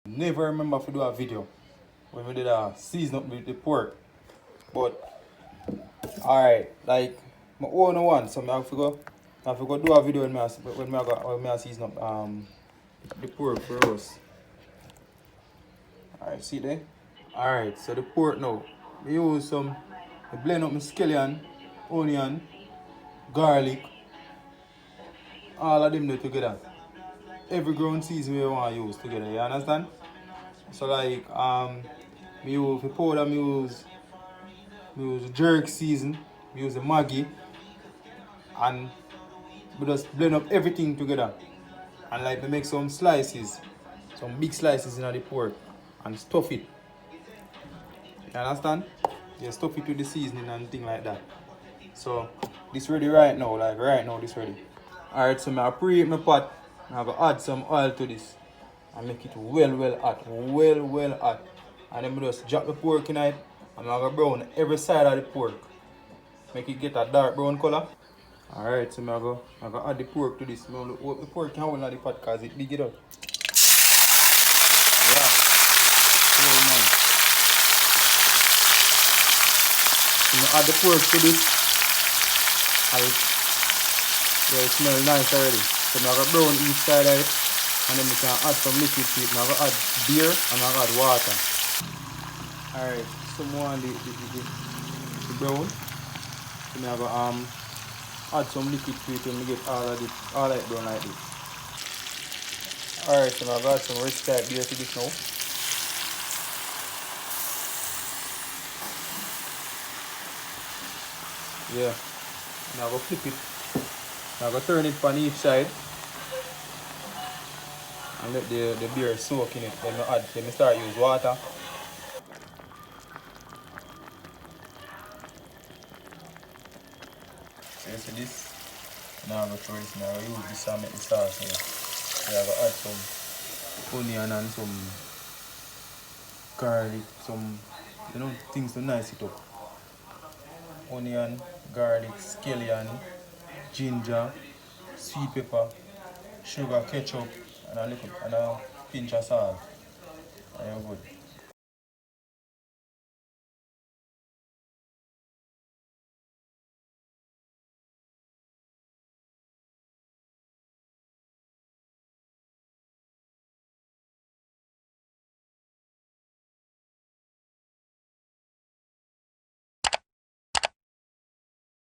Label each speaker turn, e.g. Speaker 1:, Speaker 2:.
Speaker 1: Never remember to do a video when we did a season up with the pork. But alright, like my own one, so I have to go do a video when I season up the pork for us. Alright, see there? Alright, so the pork now. I blend up my scallion, onion, garlic, all of them there together. Every ground season we want to use together, you understand? So like me use for powder, me use jerk season, me use the Maggi, and we just blend up everything together. And like we make some slices, some big slices in the pork, and stuff it. You understand? You stuff it with the seasoning and thing like that. So this ready right now, like right now this ready. Alright, so I preheat my pot. I'm going to add some oil to this and make it well hot, well hot. And then I just drop the pork in it and I'm going to brown every side of the pork. Make it get a dark brown color. Alright, so I'm going to add the pork to this. The pork can hold in the pot because it's big enough. Yeah, very nice. So I'm going to add the pork to this. Yeah, it smells nice already. So I'm going to brown each side of it. And then we can add some liquid to it. I'm going to add beer and I'm going to add water. Alright, so more on the brown. So I'm going to add some liquid to it and we get all it brown like this. Alright, so I'm going to add some rich type beer to this now. Yeah. Now I'm going to flip it. Now I'm going to turn it on each side and let the beer soak in it. Then I start use water. So you see this? Now I'm going to throw this. Now I'm going to use this and make the sauce here. So I'm going to add some onion and some garlic, some things to nice it up. Onion, garlic, scallion, ginger, sweet pepper, sugar, ketchup, and a pinch of salt. And you're good.